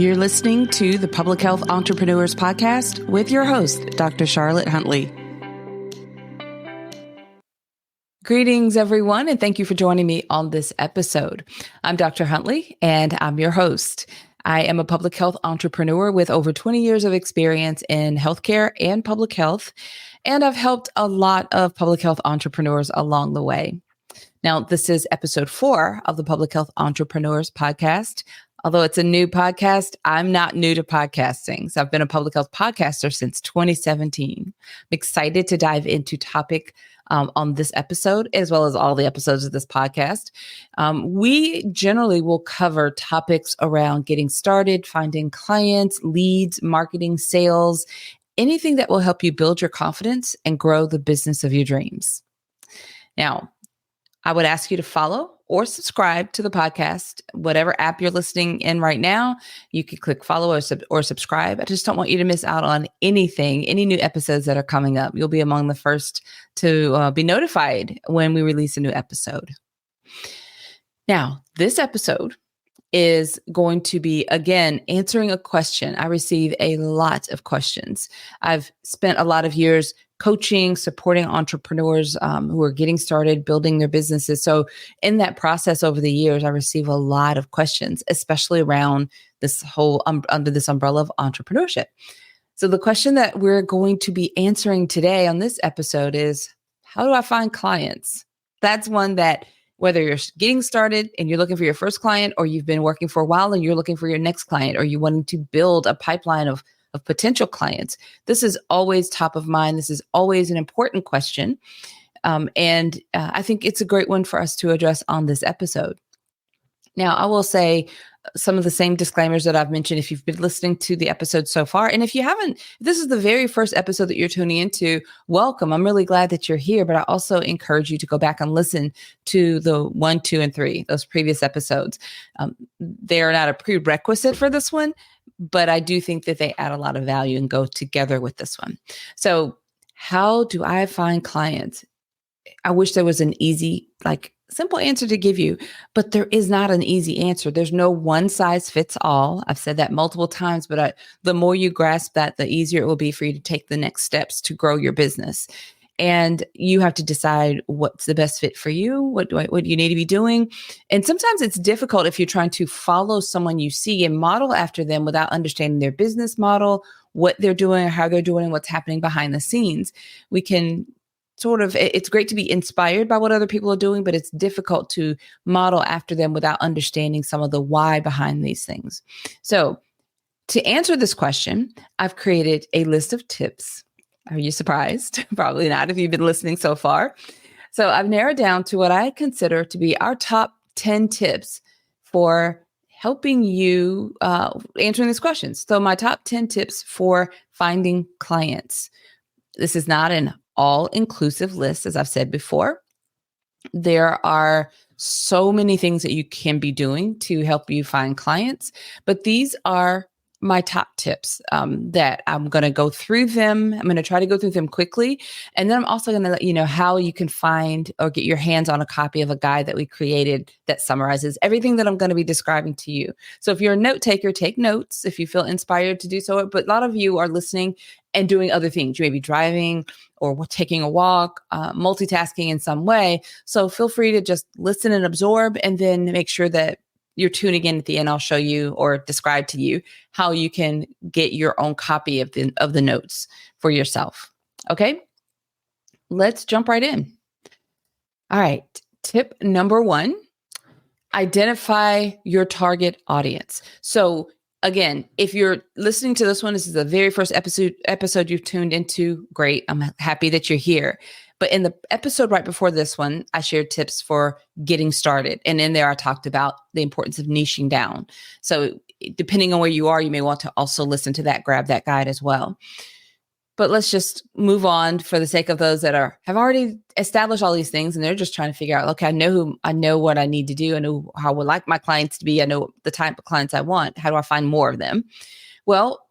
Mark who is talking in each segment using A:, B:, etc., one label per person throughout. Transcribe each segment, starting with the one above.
A: You're listening to the Public Health Entrepreneurs Podcast with your host, Dr. Charlotte Huntley. Greetings, everyone, and thank you for joining me on this episode. I'm Dr. Huntley, and I'm your host. I am a public health entrepreneur with over 20 years of experience in healthcare and public health, and I've helped a lot of public health entrepreneurs along the way. Now, this is episode 4 of the Public Health Entrepreneurs Podcast. Although it's a new podcast, I'm not new to podcasting. So I've been a public health podcaster since 2017. I'm excited to dive into topic on this episode, as well as all the episodes of this podcast. We generally will cover topics around getting started, finding clients, leads, marketing, sales, anything that will help you build your confidence and grow the business of your dreams. Now, I would ask you to follow or subscribe to the podcast, whatever app you're listening in right now. You can click follow or subscribe. I just don't want you to miss out on anything, any new episodes that are coming up. You'll be among the first to be notified when we release a new episode. Now, this episode is going to be, again, answering a question. I receive a lot of questions. I've spent a lot of years coaching, supporting entrepreneurs who are getting started, building their businesses. So in that process over the years, I receive a lot of questions, especially around this whole under this umbrella of entrepreneurship. So the question that we're going to be answering today on this episode is, how do I find clients? That's one that whether you're getting started and you're looking for your first client, or you've been working for a while and you're looking for your next client, or you're wanting to build a pipeline of potential clients, this is always top of mind. This is always an important question. And I think it's a great one for us to address on this episode. Now, I will say some of the same disclaimers that I've mentioned if you've been listening to the episode so far. And if you haven't, if this is the very first episode that you're tuning into, welcome. I'm really glad that you're here, but I also encourage you to go back and listen to the 1, 2, and 3, those previous episodes. They are not a prerequisite for this one, but I do think that they add a lot of value and go together with this one. So how do I find clients? I wish there was an easy, simple answer to give you, but there is not an easy answer. There's no one size fits all. I've said that multiple times, but the more you grasp that, the easier it will be for you to take the next steps to grow your business. And you have to decide what's the best fit for you, what you need to be doing. And sometimes it's difficult if you're trying to follow someone you see and model after them without understanding their business model, what they're doing, or how they're doing, and what's happening behind the scenes. We can it's great to be inspired by what other people are doing, but it's difficult to model after them without understanding some of the why behind these things. So to answer this question, I've created a list of tips. Are you surprised? Probably not if you've been listening so far. So I've narrowed down to what I consider to be our top 10 tips for helping you answering these questions. So my top 10 tips for finding clients. This is not an all-inclusive list, as I've said before. There are so many things that you can be doing to help you find clients, but these are my top tips that I'm going to go through them. I'm going to try to go through them quickly. And then I'm also going to let you know how you can find or get your hands on a copy of a guide that we created that summarizes everything that I'm going to be describing to you. So if you're a note taker, take notes if you feel inspired to do so. But a lot of you are listening and doing other things. You may be driving or taking a walk, multitasking in some way. So feel free to just listen and absorb, and then make sure that you're tuning in at the end. I'll show you or describe to you how you can get your own copy of the notes for yourself. Okay, let's jump right in. All right. Tip number 1, identify your target audience. So again, if you're listening to this one, this is the very first episode you've tuned into. Great. I'm happy that you're here. But in the episode right before this one, I shared tips for getting started. And in there, I talked about the importance of niching down. So depending on where you are, you may want to also listen to that, grab that guide as well. But let's just move on for the sake of those that have already established all these things and they're just trying to figure out, okay, I know what I need to do. I know how I would like my clients to be. I know the type of clients I want. How do I find more of them? Well,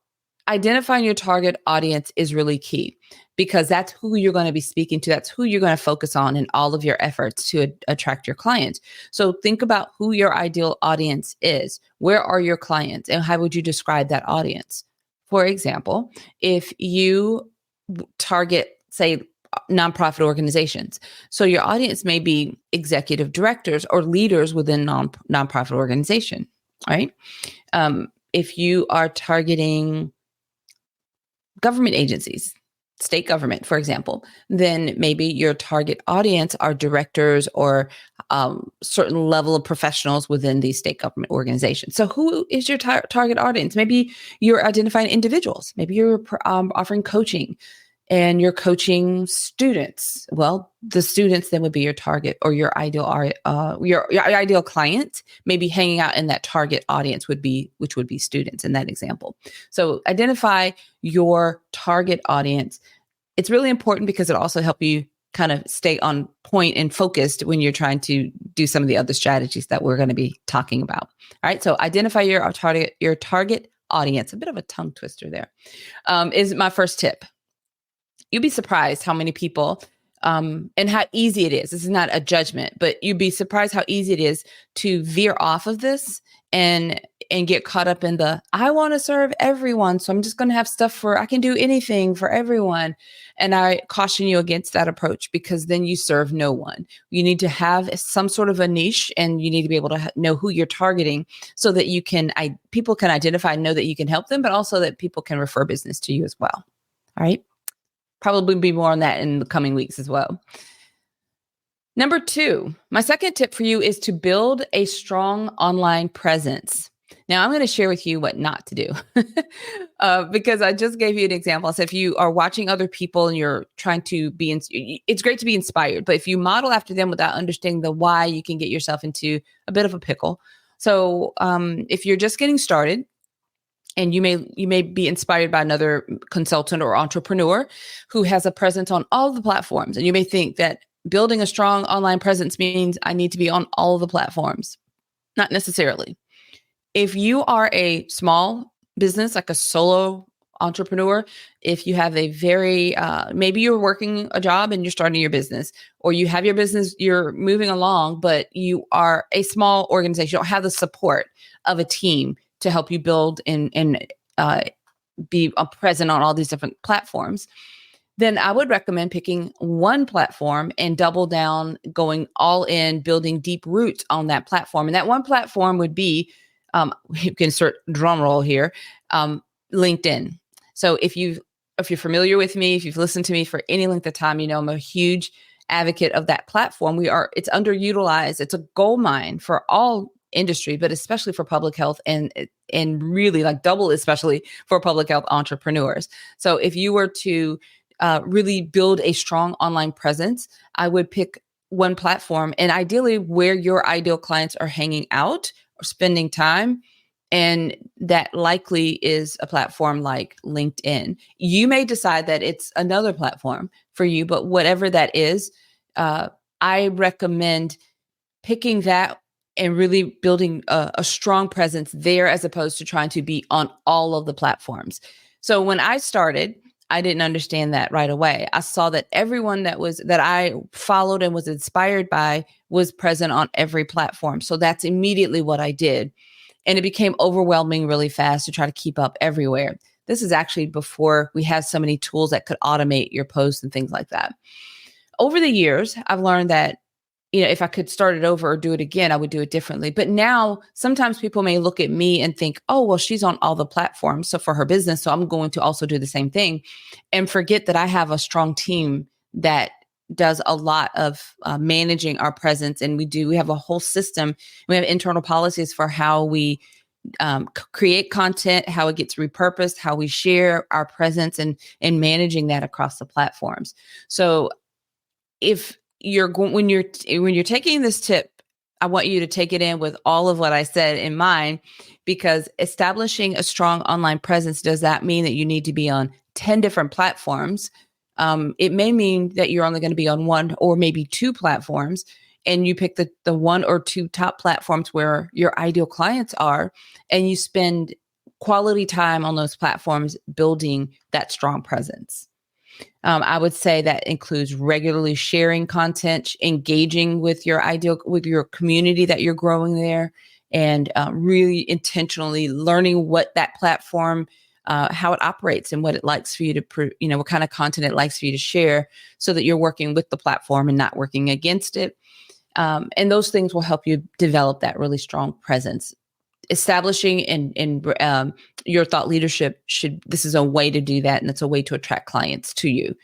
A: identifying your target audience is really key, because that's who you're going to be speaking to. That's who you're going to focus on in all of your efforts to attract your clients. So think about who your ideal audience is. Where are your clients, and how would you describe that audience? For example, if you target, say, nonprofit organizations. So your audience may be executive directors or leaders within nonprofit organization, right? If you are targeting government agencies, state government, for example, then maybe your target audience are directors or certain level of professionals within these state government organizations. So who is your target audience? Maybe you're identifying individuals. Maybe you're offering coaching and you're coaching students. Well, the students then would be your target, or your ideal your ideal client. Maybe hanging out in that target audience which would be students in that example. So identify your target audience. It's really important because it also helps you kind of stay on point and focused when you're trying to do some of the other strategies that we're going to be talking about. All right. So identify your target audience. A bit of a tongue twister there, is my first tip. You'd be surprised how many people and how easy it is. This is not a judgment, but you'd be surprised how easy it is to veer off of this and get caught up in the, I want to serve everyone, so I'm just going to have stuff I can do anything for everyone. And I caution you against that approach, because then you serve no one. You need to have some sort of a niche, and you need to be able to know who you're targeting so that people can identify and know that you can help them, but also that people can refer business to you as well. All right. Probably be more on that in the coming weeks as well. Number 2, my second tip for you is to build a strong online presence. Now, I'm going to share with you what not to do because I just gave you an example. So if you are watching other people and you're trying to it's great to be inspired, but if you model after them without understanding the why, you can get yourself into a bit of a pickle. So if you're just getting started, and you may be inspired by another consultant or entrepreneur who has a presence on all of the platforms. And you may think that building a strong online presence means I need to be on all of the platforms. Not necessarily. If you are a small business, like a solo entrepreneur, if you have a very, maybe you're working a job and you're starting your business, or you have your business, you're moving along, but you are a small organization, you don't have the support of a team to help you build and be present on all these different platforms, then I would recommend picking one platform and double down, going all in, building deep roots on that platform. And that one platform would be, you can insert drum roll here, LinkedIn. So if you're familiar with me, if you've listened to me for any length of time, you know I'm a huge advocate of that platform. It's underutilized. It's a gold mine for all industry, but especially for public health, and really like double, especially for public health entrepreneurs. So if you were to really build a strong online presence, I would pick one platform, and ideally where your ideal clients are hanging out or spending time. And that likely is a platform like LinkedIn. You may decide that it's another platform for you, but whatever that is, I recommend picking that and really building a strong presence there, as opposed to trying to be on all of the platforms. So when I started, I didn't understand that right away. I saw that everyone that I followed and was inspired by was present on every platform. So that's immediately what I did. And it became overwhelming really fast to try to keep up everywhere. This is actually before we had so many tools that could automate your posts and things like that. Over the years, I've learned that, if I could start it over or do it again, I would do it differently. But now sometimes people may look at me and think, oh, well, she's on all the platforms. So for her business, so I'm going to also do the same thing, and forget that I have a strong team that does a lot of managing our presence. And we have a whole system. We have internal policies for how we create content, how it gets repurposed, how we share our presence, and managing that across the platforms. So if when you're taking this tip, I want you to take it in with all of what I said in mind, because establishing a strong online presence, does that mean that you need to be on 10 different platforms? It may mean that you're only going to be on one or maybe two platforms, and you pick the one or two top platforms where your ideal clients are, and you spend quality time on those platforms building that strong presence. I would say that includes regularly sharing content, engaging with your community that you're growing there, and really intentionally learning what that platform, how it operates and what it likes for you to, what kind of content it likes for you to share, so that you're working with the platform and not working against it. And those things will help you develop that really strong presence. Establishing and your thought leadership this is a way to do that, and it's a way to attract clients to you.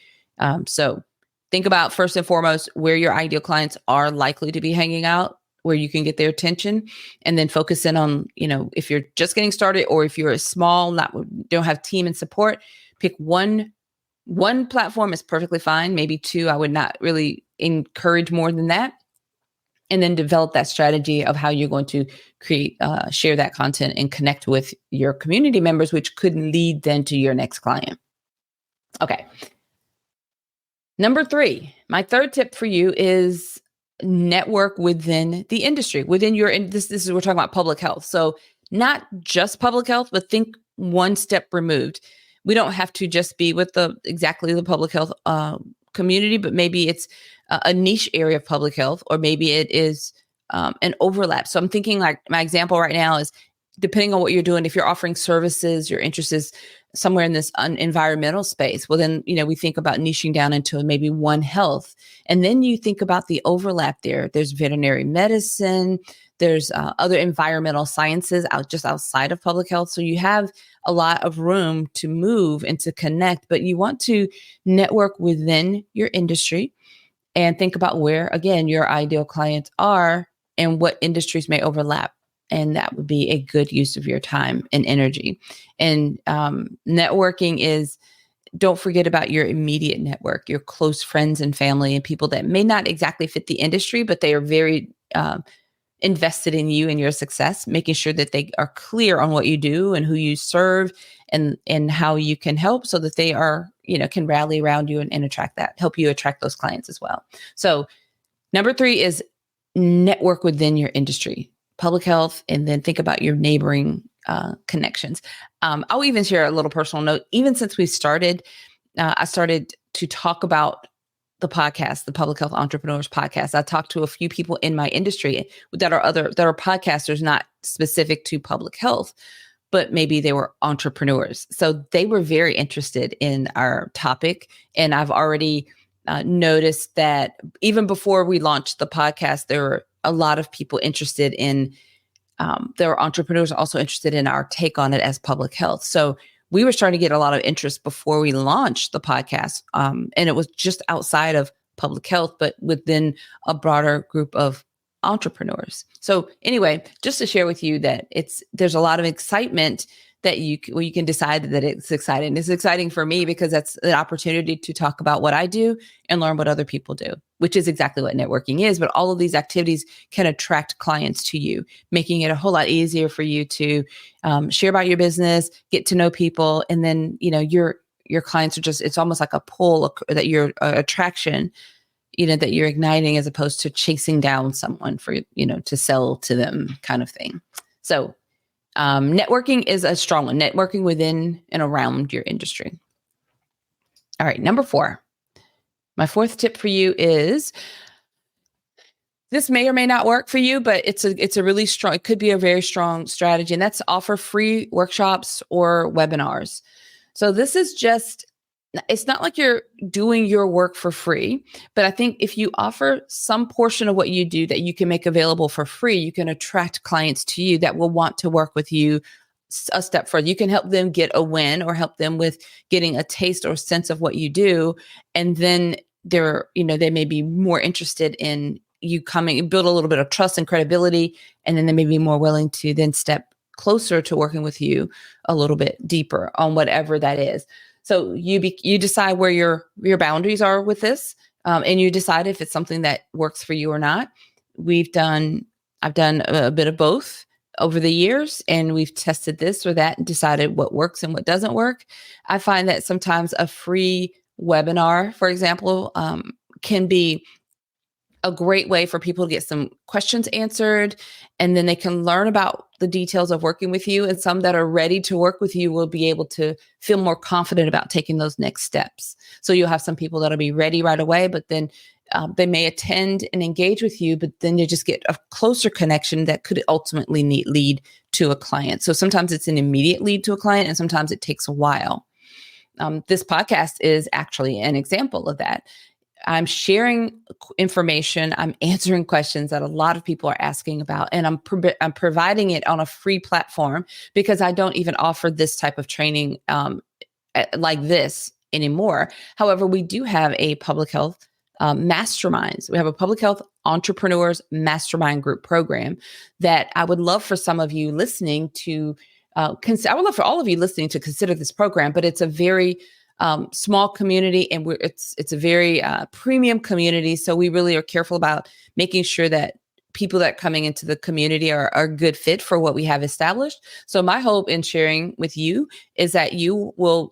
A: So think about, first and foremost, where your ideal clients are likely to be hanging out, where you can get their attention, and then focus in on, if you're just getting started, or if you're a small, don't have team and support, pick one platform is perfectly fine. Maybe two. I would not really encourage more than that. And then develop that strategy of how you're going to share that content and connect with your community members, which could lead then to your next client. Okay. Number 3, my third tip for you is network within the industry, this is, we're talking about public health. So not just public health, but think one step removed. We don't have to just be with exactly the public health community, but maybe it's a niche area of public health, or maybe it is an overlap. So I'm thinking, like, my example right now is, depending on what you're doing, if you're offering services, your interest is somewhere in this environmental space, well, then, we think about niching down into maybe One Health. And then you think about the overlap there. There's veterinary medicine, there's other environmental sciences just outside of public health. So you have a lot of room to move and to connect, but you want to network within your industry and think about where, again, your ideal clients are and what industries may overlap. And that would be a good use of your time and energy. And networking is, don't forget about your immediate network, your close friends and family, and people that may not exactly fit the industry, but they are very invested in you and your success, making sure that they are clear on what you do and who you serve, and how you can help, so that they are, can rally around you and help you attract those clients as well. So number 3 is network within your industry, public health, and then think about your neighboring connections. I'll even share a little personal note. Even since we started, I started to talk about the podcast, the Public Health Entrepreneurs Podcast. I talked to a few people in my industry that are podcasters, not specific to public health, but maybe they were entrepreneurs. So they were very interested in our topic. And I've already noticed that even before we launched the podcast, there were a lot of people interested in, there were entrepreneurs also interested in our take on it as public health. So we were starting to get a lot of interest before we launched the podcast. And it was just outside of public health, but within a broader group of entrepreneurs. So anyway, just to share with you that there's a lot of excitement that you can decide that it's exciting. It's exciting for me because that's an opportunity to talk about what I do and learn what other people do, which is exactly what networking is. But all of these activities can attract clients to you, making it a whole lot easier for you to share about your business, get to know people, and then your clients are it's almost like a pull that your attraction, that you're igniting, as opposed to chasing down someone for to sell to them, kind of thing. So networking is a strong one. Networking within and around your industry. All right, number 4. My 4th tip for you is, this may or may not work for you, but it's a really strong, it could be a very strong strategy, and that's to offer free workshops or webinars. So this is it's not like you're doing your work for free, but I think if you offer some portion of what you do that you can make available for free, you can attract clients to you that will want to work with you a step further. You can help them get a win, or help them with getting a taste or sense of what you do. And then they may be more interested in you coming, build a little bit of trust and credibility. And then they may be more willing to then step closer to working with you a little bit deeper on whatever that is. So you decide where your boundaries are with this, and you decide if it's something that works for you or not. I've done a bit of both over the years, and we've tested this or that and decided what works and what doesn't work. I find that sometimes a free webinar, for example, can be a great way for people to get some questions answered, and then they can learn about the details of working with you. And some that are ready to work with you will be able to feel more confident about taking those next steps. So you'll have some people that'll be ready right away, but then they may attend and engage with you, but then you just get a closer connection that could ultimately lead to a client. So sometimes it's an immediate lead to a client, and sometimes it takes a while. This podcast is actually an example of that. I'm sharing information. I'm answering questions that a lot of people are asking about, and I'm providing it on a free platform because I don't even offer this type of training like this anymore. However, we do have a public health masterminds. We have a public health entrepreneurs mastermind group program that I would love for some of you listening to I would love for all of you listening to consider this program, but it's a very small community, and it's a very premium community. So we really are careful about making sure that people that are coming into the community are a good fit for what we have established. So my hope in sharing with you is that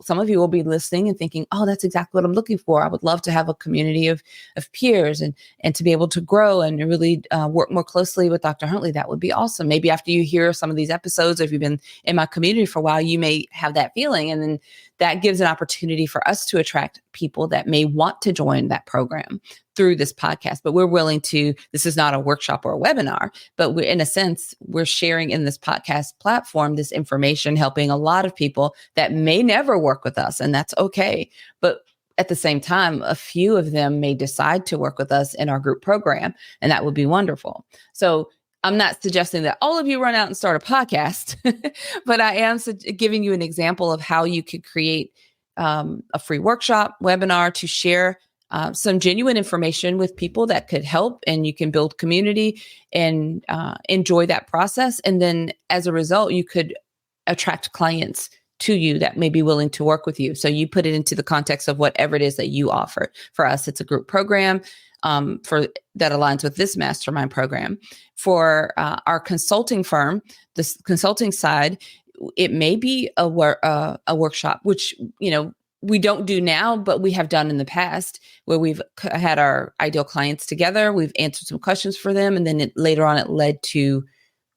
A: some of you will be listening and thinking, oh, that's exactly what I'm looking for. I would love to have a community of peers and to be able to grow and really work more closely with Dr. Huntley. That would be awesome. Maybe after you hear some of these episodes, if you've been in my community for a while, you may have that feeling. And then that gives an opportunity for us to attract people that may want to join that program through this podcast. But we're willing to, this is not a workshop or a webinar, but in a sense, we're sharing in this podcast platform this information, helping a lot of people that may never work with us, and that's okay. But at the same time, a few of them may decide to work with us in our group program, and that would be wonderful. So I'm not suggesting that all of you run out and start a podcast, but I am giving you an example of how you could create a free workshop, webinar to share some genuine information with people that could help, and you can build community and enjoy that process. And then as a result, you could attract clients to you that may be willing to work with you. So you put it into the context of whatever it is that you offer. For us, it's a group program that aligns with this mastermind program. For our consulting firm, this consulting side, it may be a workshop, which, we don't do now, but we have done in the past, where we've had our ideal clients together. We've answered some questions for them. And then later on, it led to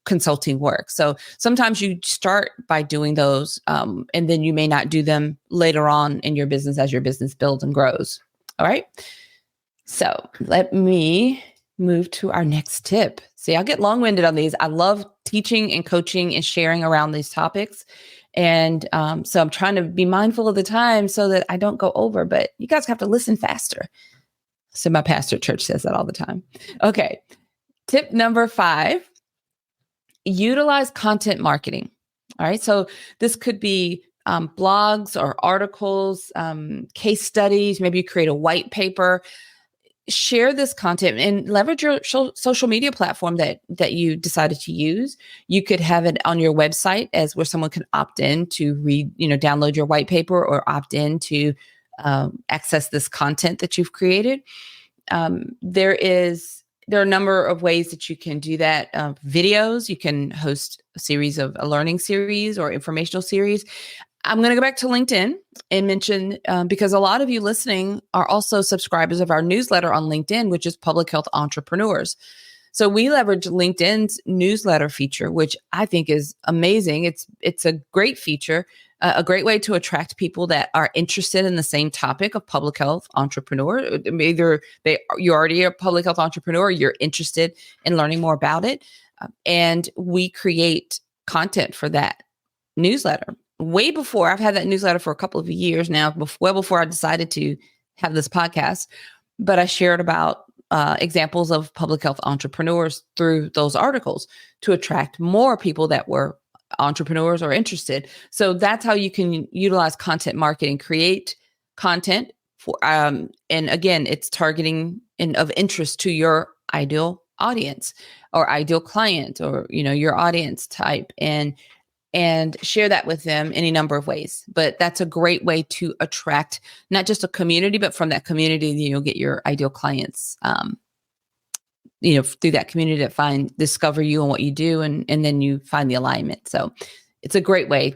A: consulting work. So sometimes you start by doing those, and then you may not do them later on in your business as your business builds and grows. All right. So let me move to our next tip. See, I'll get long-winded on these. I love teaching and coaching and sharing around these topics. And so I'm trying to be mindful of the time so that I don't go over, but you guys have to listen faster. So my pastor at church says that all the time. Okay. Tip number 5, utilize content marketing. All right. So this could be blogs or articles, case studies. Maybe you create a white paper. Share this content and leverage your social media platform that you decided to use. You could have it on your website as where someone can opt in to read, download your white paper, or opt in to access this content that you've created. There are a number of ways that you can do that. Videos, you can host a learning series or informational series. I'm going to go back to LinkedIn and mention, because a lot of you listening are also subscribers of our newsletter on LinkedIn, which is Public Health Entrepreneurs. So we leverage LinkedIn's newsletter feature, which I think is amazing. It's a great feature, a great way to attract people that are interested in the same topic of public health entrepreneur. Either you're already a public health entrepreneur, or you're interested in learning more about it. And we create content for that newsletter. Way before, I've had that newsletter for a couple of years now, well before I decided to have this podcast, but I shared about examples of public health entrepreneurs through those articles to attract more people that were entrepreneurs or interested. So that's how you can utilize content marketing, create content for, and again, it's targeting of interest to your ideal audience or ideal client, or, your audience type, and share that with them any number of ways. But that's a great way to attract not just a community, but from that community, you'll get your ideal clients, through that community that discover you and what you do. And then you find the alignment. So it's a great way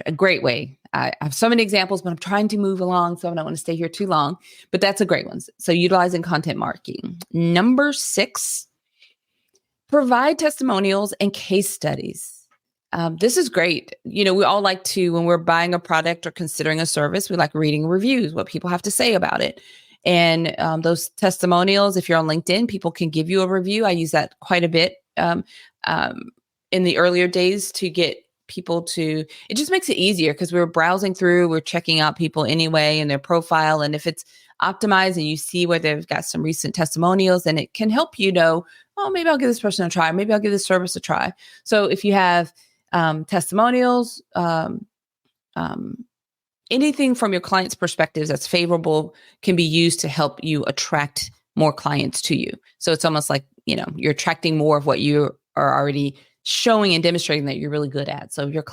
A: a great way. I have so many examples, but I'm trying to move along, so I don't want to stay here too long. But that's a great one. So utilizing content marketing. Number 6, provide testimonials and case studies. This is great. We all like to, when we're buying a product or considering a service, we like reading reviews, what people have to say about it. And those testimonials, if you're on LinkedIn, people can give you a review. I use that quite a bit in the earlier days to get people to, it just makes it easier because we're browsing through, we're checking out people anyway and their profile. And if it's optimized and you see where they've got some recent testimonials, then it can help you know, oh, maybe I'll give this person a try. Maybe I'll give this service a try. So if you have testimonials, anything from your client's perspectives that's favorable can be used to help you attract more clients to you. So it's almost like, you're attracting more of what you are already showing and demonstrating that you're really good at. So if your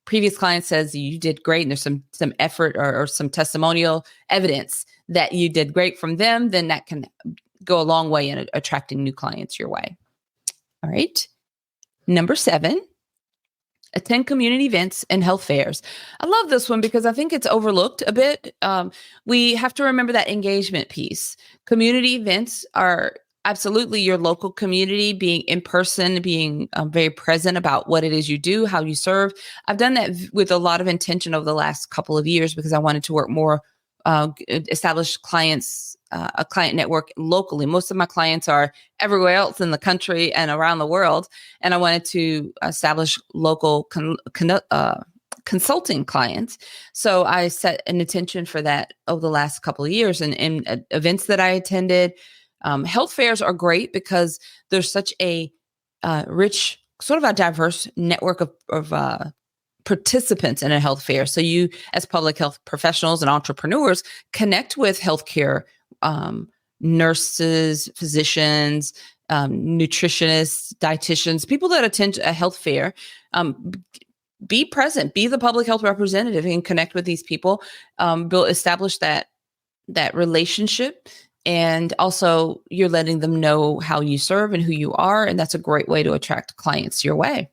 A: previous client says you did great and there's some effort or some testimonial evidence that you did great from them, then that can go a long way in attracting new clients your way. All right. Number 7, attend community events and health fairs. I love this one because I think it's overlooked a bit. We have to remember that engagement piece. Community events are absolutely your local community, being in person, being very present about what it is you do, how you serve. I've done that with a lot of intention over the last couple of years because I wanted to work more, establish a client network locally. Most of my clients are everywhere else in the country and around the world. And I wanted to establish local consulting clients. So I set an intention for that over the last couple of years. And in events that I attended, health fairs are great because there's such a rich, sort of a diverse network of participants in a health fair. So you, as public health professionals and entrepreneurs, connect with healthcare nurses, physicians, nutritionists, dietitians, people that attend a health fair. Be present, be the public health representative, and connect with these people. Establish that relationship. And also you're letting them know how you serve and who you are. And that's a great way to attract clients your way.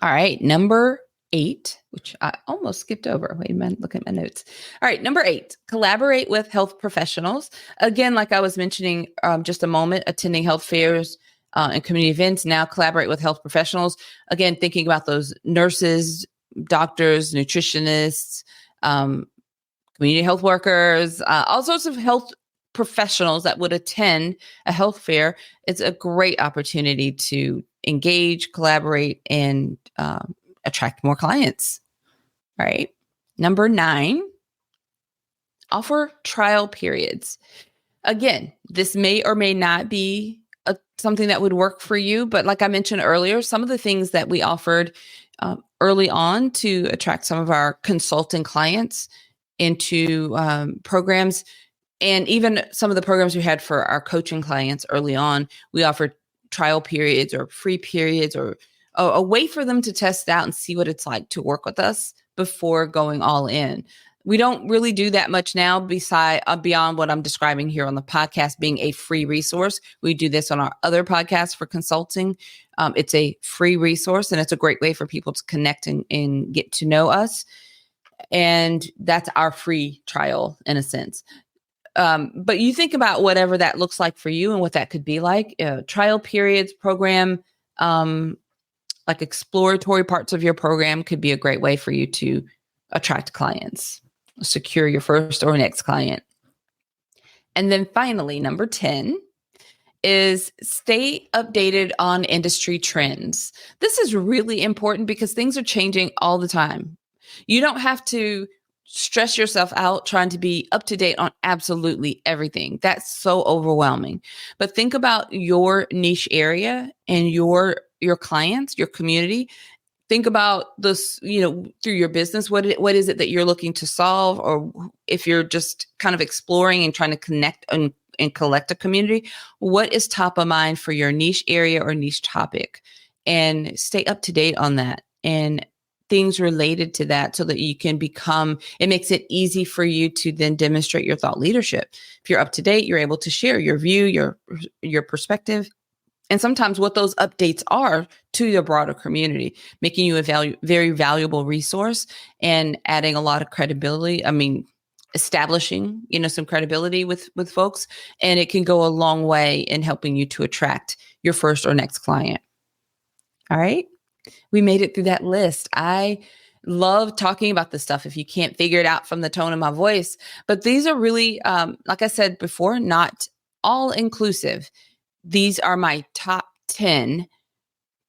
A: All right. Number 8, which I almost skipped over. Wait a minute, look at my notes. All right. Number 8, collaborate with health professionals. Again, like I was mentioning just a moment, attending health fairs and community events. Now collaborate with health professionals. Again, thinking about those nurses, doctors, nutritionists, community health workers, all sorts of health professionals that would attend a health fair. It's a great opportunity to engage, collaborate, and attract more clients. All right. Number 9, offer trial periods. Again, this may or may not be something that would work for you, but like I mentioned earlier, some of the things that we offered early on to attract some of our consulting clients into programs, and even some of the programs we had for our coaching clients early on, we offered trial periods or free periods or a way for them to test out and see what it's like to work with us before going all in. We don't really do that much now beyond what I'm describing here on the podcast being a free resource. We do this on our other podcasts for consulting. It's a free resource and it's a great way for people to connect and get to know us. And that's our free trial in a sense. But you think about whatever that looks like for you and what that could be like. Trial periods, program, like exploratory parts of your program could be a great way for you to attract clients, secure your first or next client. And then finally, number 10 is stay updated on industry trends. This is really important because things are changing all the time. You don't have to stress yourself out trying to be up to date on absolutely everything. That's so overwhelming. But think about your niche area and your clients, your community. Think about this, through your business. What is it that you're looking to solve? Or if you're just kind of exploring and trying to connect and collect a community, what is top of mind for your niche area or niche topic? And stay up to date on that and things related to that so that you can it makes it easy for you to then demonstrate your thought leadership. If you're up to date, you're able to share your view, your perspective, and sometimes what those updates are to your broader community, making you a very valuable resource and adding a lot of credibility. I mean, establishing, some credibility with folks, and it can go a long way in helping you to attract your first or next client. All right. We made it through that list. I love talking about this stuff if you can't figure it out from the tone of my voice. But these are really, like I said before, not all inclusive. These are my top 10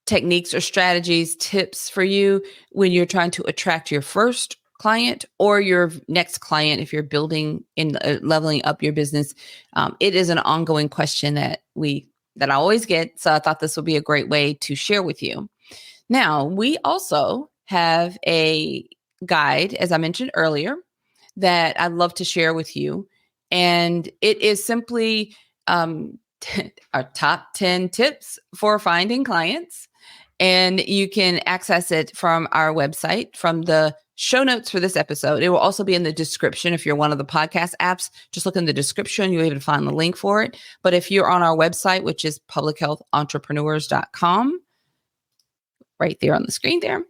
A: techniques or strategies, tips for you when you're trying to attract your first client or your next client if you're building and leveling up your business. It is an ongoing question that I always get. So I thought this would be a great way to share with you. Now, we also have a guide, as I mentioned earlier, that I'd love to share with you. And it is simply our top 10 tips for finding clients. And you can access it from our website, from the show notes for this episode. It will also be in the description. If you're one of the podcast apps, just look in the description. You'll be able to find the link for it. But if you're on our website, which is publichealthentrepreneurs.com, right there on the screen there,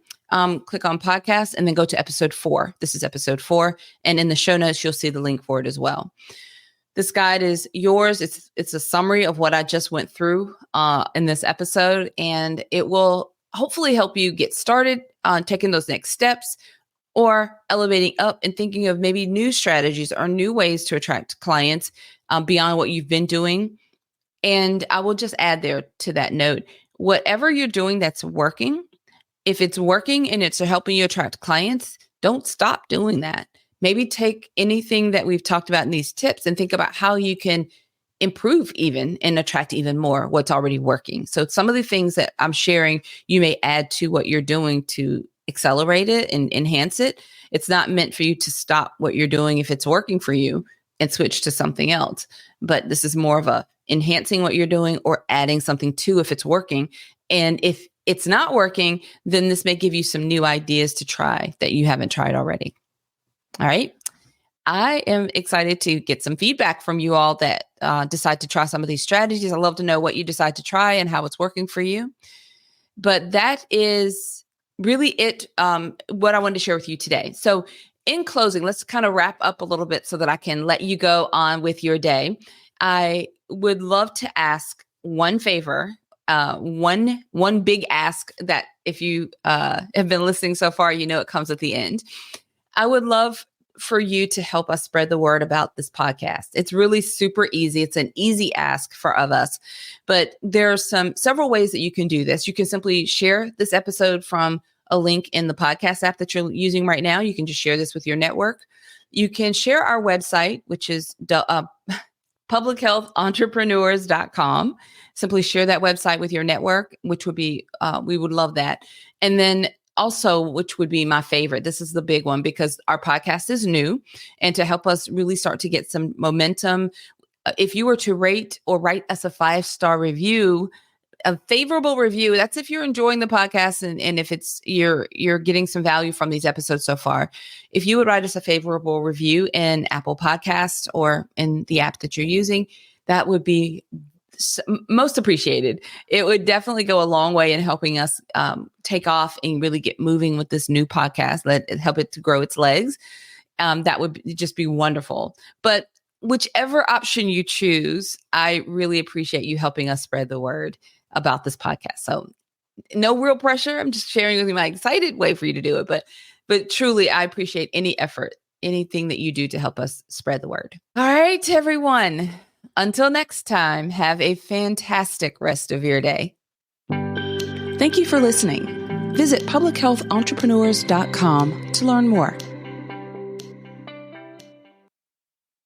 A: click on podcast and then go to episode 4. This is episode 4. And in the show notes, you'll see the link for it as well. This guide is yours. It's a summary of what I just went through in this episode, and it will hopefully help you get started on taking those next steps or elevating up and thinking of maybe new strategies or new ways to attract clients beyond what you've been doing. And I will just add there to that note, whatever you're doing that's working, if it's working and it's helping you attract clients, don't stop doing that. Maybe take anything that we've talked about in these tips and think about how you can improve even and attract even more what's already working. So some of the things that I'm sharing, you may add to what you're doing to accelerate it and enhance it. It's not meant for you to stop what you're doing if it's working for you and switch to something else. But this is more of a enhancing what you're doing or adding something to if it's working. And if it's not working, then this may give you some new ideas to try that you haven't tried already. All right. I am excited to get some feedback from you all that decide to try some of these strategies. I love to know what you decide to try and how it's working for you. But that is really it, what I wanted to share with you today. So in closing, let's kind of wrap up a little bit so that I can let you go on with your day. I would love to ask one favor, one big ask that if you have been listening so far, it comes at the end. I would love for you to help us spread the word about this podcast. It's really super easy. It's an easy ask for us, but there are several ways that you can do this. You can simply share this episode from a link in the podcast app that you're using right now. You can just share this with your network. You can share our website, which is publichealthentrepreneurs.com. Simply share that website with your network, which would be, we would love that. And then also, which would be my favorite, this is the big one because our podcast is new, and to help us really start to get some momentum, if you were to rate or write us a 5-star review, a favorable review, that's if you're enjoying the podcast and if it's you're getting some value from these episodes so far. If you would write us a favorable review in Apple Podcasts or in the app that you're using, that would be most appreciated. It would definitely go a long way in helping us take off and really get moving with this new podcast, help it to grow its legs. That would just be wonderful. But whichever option you choose, I really appreciate you helping us spread the word about this podcast. So no real pressure. I'm just sharing with you my excited way for you to do it. But truly, I appreciate any effort, anything that you do to help us spread the word. All right, everyone. Until next time, have a fantastic rest of your day. Thank you for listening. Visit publichealthentrepreneurs.com to learn more.